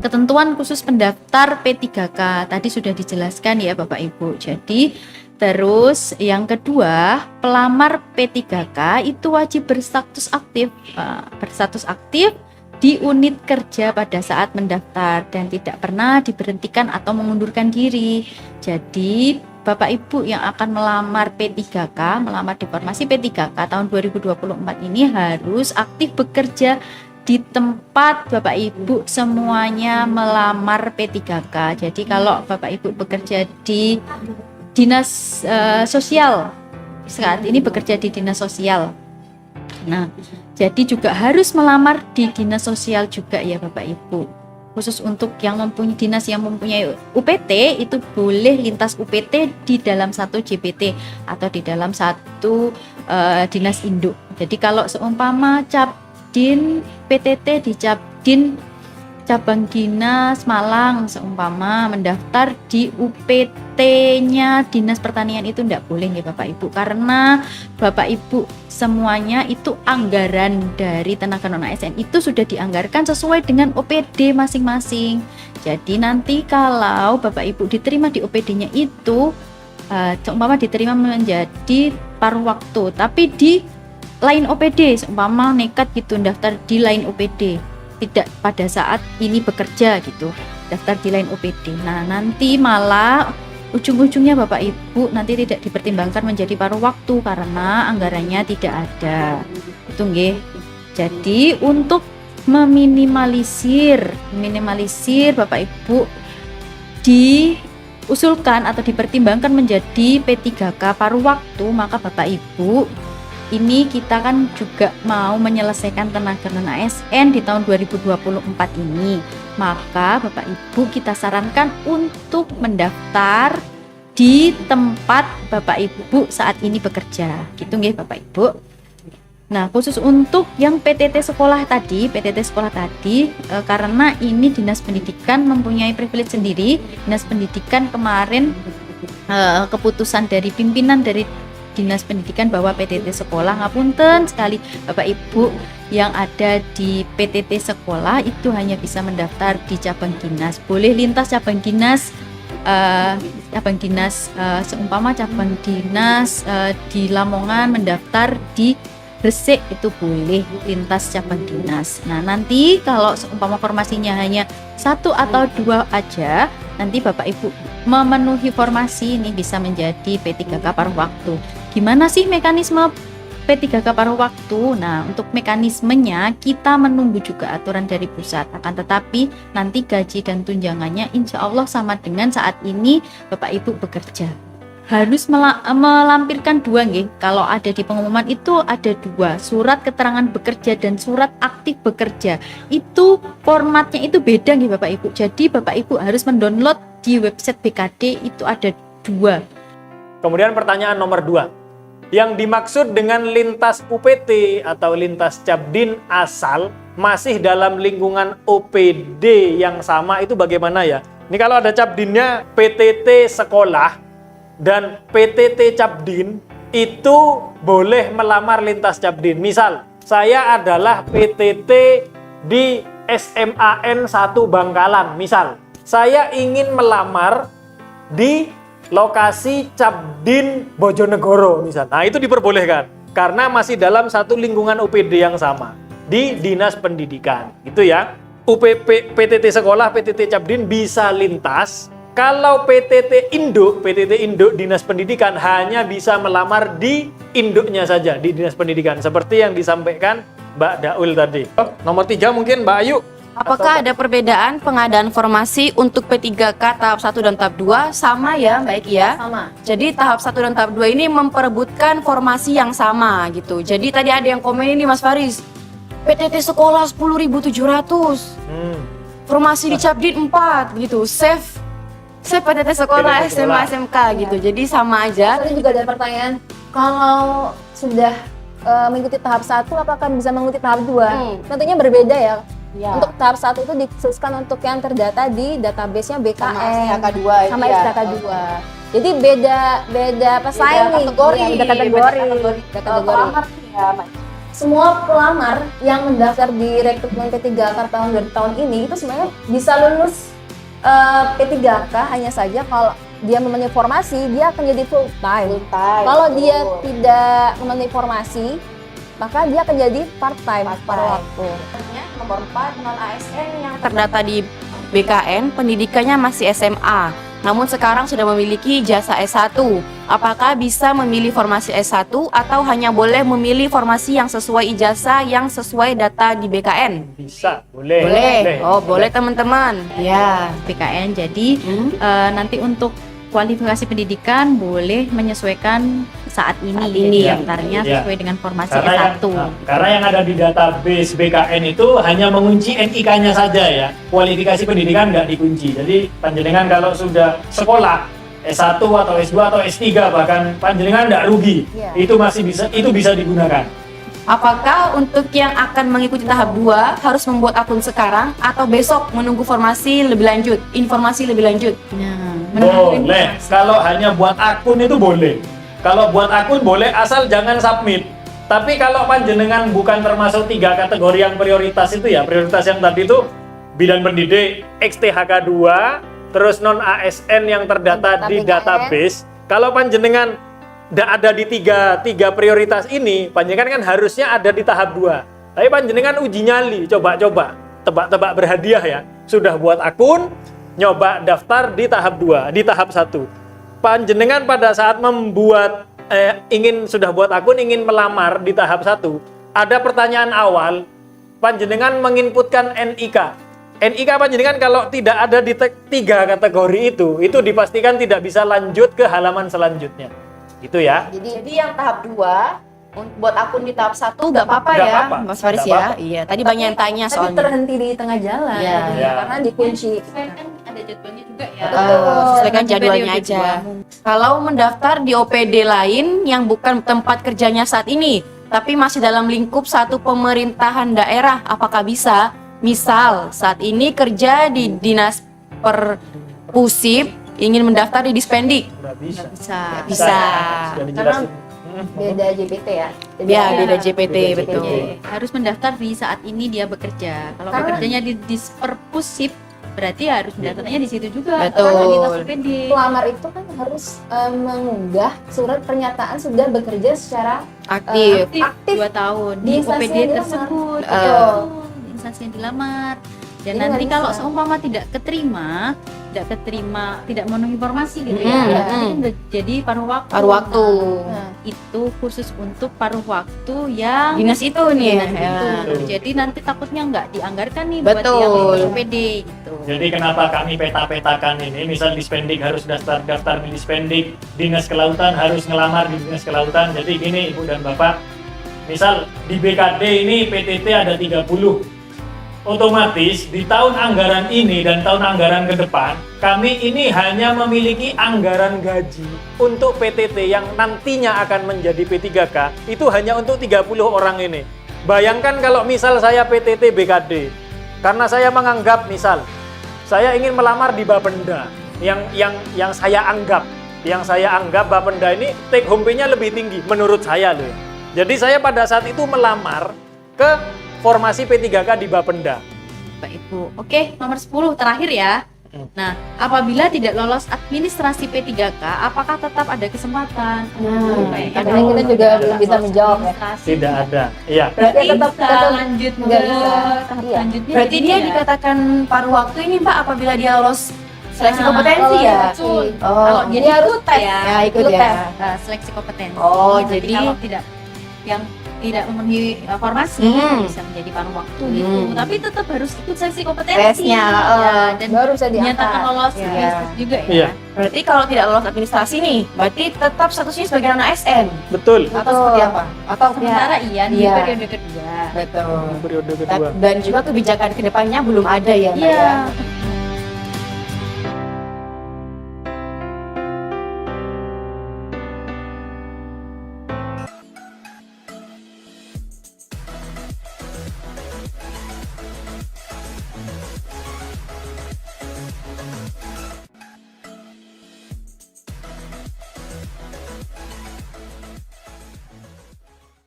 ketentuan khusus pendaftar P3K tadi sudah dijelaskan ya Bapak Ibu. Jadi terus yang kedua, pelamar P3K itu wajib berstatus aktif di unit kerja pada saat mendaftar dan tidak pernah diberhentikan atau mengundurkan diri. Jadi Bapak Ibu yang akan melamar P3K, melamar di formasi P3K tahun 2024 ini harus aktif bekerja di tempat Bapak Ibu semuanya melamar P3K. Jadi kalau Bapak Ibu bekerja di dinas sosial, saat ini bekerja di dinas sosial. Nah, jadi juga harus melamar di dinas sosial juga ya Bapak Ibu. Khusus untuk yang mempunyai dinas yang mempunyai UPT itu boleh lintas UPT di dalam satu JPT atau di dalam satu dinas induk. Jadi kalau seumpama Capdin PTT di Capdin cabang dinas Malang seumpama mendaftar di UPT-nya Dinas Pertanian itu tidak boleh ya Bapak Ibu, karena Bapak Ibu semuanya itu anggaran dari tenaga non ASN itu sudah dianggarkan sesuai dengan OPD masing-masing. Jadi nanti kalau Bapak Ibu diterima di OPD-nya itu seumpama diterima menjadi paruh waktu tapi di lain OPD, seumpama nekat gitu daftar di lain OPD, tidak pada saat ini bekerja gitu, daftar di lain OPD. Nah nanti malah ujung-ujungnya Bapak Ibu nanti tidak dipertimbangkan menjadi paruh waktu karena anggarannya tidak ada. Itu nggih. Jadi untuk meminimalisir Bapak Ibu diusulkan atau dipertimbangkan menjadi P3K paruh waktu, maka Bapak Ibu ini kita kan juga mau menyelesaikan tenaga non ASN di tahun 2024 ini. Maka Bapak Ibu kita sarankan untuk mendaftar di tempat Bapak Ibu saat ini bekerja. Gitu nggih Bapak Ibu. Nah, khusus untuk yang PTT sekolah tadi, karena ini Dinas Pendidikan mempunyai privilege sendiri. Dinas Pendidikan kemarin keputusan dari pimpinan dari Dinas Pendidikan bahwa PTT sekolah, ngapunten sekali Bapak Ibu yang ada di PTT sekolah itu hanya bisa mendaftar di cabang dinas. Boleh lintas cabang dinas, seumpama cabang dinas di Lamongan mendaftar di Gresik itu boleh lintas cabang dinas. Nah nanti kalau seumpama formasinya hanya 1 atau 2 aja, nanti Bapak Ibu memenuhi formasi ini bisa menjadi P3K paruh waktu. Gimana sih mekanisme P3K paruh waktu? Nah untuk mekanismenya kita menunggu juga aturan dari pusat, akan tetapi nanti gaji dan tunjangannya insya Allah sama dengan saat ini Bapak Ibu bekerja. Harus melampirkan 2 nggih. Kalau ada di pengumuman itu ada 2, surat keterangan bekerja dan surat aktif bekerja. Itu formatnya itu beda nggih Bapak Ibu. Jadi Bapak Ibu harus mendownload di website BKD, itu ada 2. Kemudian pertanyaan nomor 2. Yang dimaksud dengan lintas UPT atau lintas Capdin asal masih dalam lingkungan OPD yang sama itu bagaimana ya? Ini kalau ada Capdinnya PTT sekolah dan PTT Capdin itu boleh melamar lintas Capdin. Misal, saya adalah PTT di SMAN 1 Bangkalan. Misal, saya ingin melamar di lokasi Capdin Bojonegoro misal. Nah, itu diperbolehkan karena masih dalam satu lingkungan UPD yang sama di Dinas Pendidikan. Gitu ya. PTT sekolah, PTT Capdin bisa lintas. Kalau PTT induk Dinas Pendidikan hanya bisa melamar di induknya saja, di Dinas Pendidikan. Seperti yang disampaikan Mbak Daul tadi. Nomor 3 mungkin Mbak Ayu. Apakah ada perbedaan pengadaan formasi untuk P3K tahap 1 dan tahap 2? Sama ya Mbak Eki ya? Sama. Jadi tahap 1 dan tahap 2 ini memperebutkan formasi yang sama gitu. Jadi tadi ada yang komen ini Mas Faris, PTT sekolah 10.700, formasi di Capdin 4 gitu, save PTT sekolah SMA SMK gitu. Jadi sama aja. Tadi juga ada pertanyaan, kalau sudah mengikuti tahap 1 apakah bisa mengikuti tahap 2? Tentunya berbeda ya. Untuk tahap 1 itu dikhususkan untuk yang terdata di database-nya BKN sama STK 2. Jadi beda pesaing nih, beda kategori. semua pelamar yang mendaftar di rekrutmen P3K tahun ini itu sebenarnya bisa lulus P3K, hanya saja kalau dia memenuhi formasi dia akan jadi full time. Kalau dia tidak memenuhi formasi maka dia akan jadi part time paruh waktu. Nomor 4, non ASN yang terdata di BKN pendidikannya masih SMA, namun sekarang sudah memiliki ijazah S1. Apakah bisa memilih formasi S1 atau hanya boleh memilih formasi yang sesuai ijazah yang sesuai data di BKN? Bisa, boleh. Boleh. Oh, boleh teman-teman. Ya. BKN. Jadi nanti untuk kualifikasi pendidikan boleh menyesuaikan saat ini Ya. daftarnya Ya. sesuai dengan formasi Karena S1. karena yang ada di database BKN itu hanya mengunci NIK-nya saja ya. Kualifikasi pendidikan nggak dikunci. Jadi panjenengan kalau sudah sekolah S1 atau S2 atau S3 bahkan panjenengan nggak rugi. Iya. Itu masih bisa digunakan. Apakah untuk yang akan mengikuti tahap 2 harus membuat akun sekarang atau besok menunggu informasi lebih lanjut? Nah, menunggu Boleh. informasi. Kalau hanya buat akun itu boleh. Kalau buat akun boleh asal jangan submit. Tapi kalau panjenengan bukan termasuk 3 kategori yang prioritas itu ya, prioritas yang tadi itu bidan pendidik, XTHK 2, terus non ASN yang terdata di BKN. database. Kalau panjenengan tidak ada di tiga prioritas ini, panjenengan kan harusnya ada di tahap 2. Tapi panjenengan uji nyali, coba-coba, tebak-tebak berhadiah ya. Sudah buat akun, nyoba daftar di tahap 2, di tahap 1. Panjenengan pada saat membuat sudah buat akun, ingin melamar di tahap 1, ada pertanyaan awal, panjenengan menginputkan NIK. NIK panjenengan kalau tidak ada di 3 kategori itu dipastikan tidak bisa lanjut ke halaman selanjutnya. Gitu ya. Jadi yang tahap 2 buat akun di tahap 1 nggak apa-apa Nggak ya, apa-apa. Mas Faris Nggak ya. apa-apa. Iya, tadi banyak yang tanya Tapi soalnya. terhenti di tengah jalan Iya. Iya. karena dikunci. Kan ada jadwalnya juga ya. Sesuaikan Nanti jadwalnya periode aja. dua. Kalau mendaftar di OPD lain yang bukan tempat kerjanya saat ini, tapi masih dalam lingkup satu pemerintahan daerah, apakah bisa? Misal, saat ini kerja di Dinas Perpusip, ingin mendaftar di Dispendik. Nggak bisa. Bisa. Bisa. Sudah dijelasin. Beda JPT ya. Ya, beda Iya. JPT, Beda betul. JPT. Harus mendaftar di saat ini dia bekerja. Kalau Karena- bekerjanya di Disperpusip, berarti harus mendaftarnya di situ juga. Betul. Karena di tas OPD. Pelamar itu kan harus mengunggah surat pernyataan sudah bekerja secara Aktif. Aktif 2 tahun Di di instansi OPD yang dilamar. tersebut. Betul. Di instansi yang dilamar. Dan Jadi nanti nggak kalau bisa. seumpama tidak memenuhi informasi gitu ya. Mm-mm. Berarti udah jadi paruh waktu. Paruh waktu. Nah, Itu khusus untuk paruh waktu yang Dinas itu nih ya. dinas Ya. itu. Jadi nanti takutnya nggak dianggarkan nih Betul. buat yang OPD gitu. Jadi kenapa kami peta-petakan ini, misal Dispendik harus daftar di Dispendik, Dinas Kelautan harus ngelamar di Dinas Kelautan. Jadi gini Ibu dan Bapak, misal di BKD ini PTT ada 30. Otomatis di tahun anggaran ini dan tahun anggaran ke depan, kami ini hanya memiliki anggaran gaji untuk PTT yang nantinya akan menjadi P3K, itu hanya untuk 30 orang ini. Bayangkan kalau misal saya PTT BKD, karena saya menganggap misal saya ingin melamar di Bapenda yang saya anggap Bapenda ini take home pay-nya lebih tinggi menurut saya loh. Jadi saya pada saat itu melamar ke formasi P3K di Bapenda. Bapak Ibu. Oke, nomor 10 terakhir ya. Nah, apabila tidak lolos administrasi P3K, apakah tetap ada kesempatan? karena kita juga belum bisa menjawab ya. Tidak ada. Iya. Berarti tetap lanjut nggak bisa. tahap Iya. selanjutnya. Berarti jadi dia ya. dikatakan paruh waktu ini Mbak apabila dia lolos seleksi Nah, kompetensi kalau ya? Betul. Oh. Kalau dia Dia harus ikut tes. ya, ikut ikut ya. tes. seleksi kompetensi. Oh, Nanti jadi- kalau tidak memenuhi formasi bisa menjadi paruh waktu gitu. Tapi tetap harus ikut seleksi kompetensi. Tesnya, Ya, dan baru bisa dinyatakan diangkat. lolos Iya. administrasi juga ya. Iya. Berarti kalau tidak lolos administrasi nih, berarti tetap statusnya sebagai non ASN Betul. atau seperti apa? Atau Sementara iya di Iya. periode kedua. Betul. Periode kedua. Dan juga kebijakan kedepannya belum ada ya Mbak ya? Iya.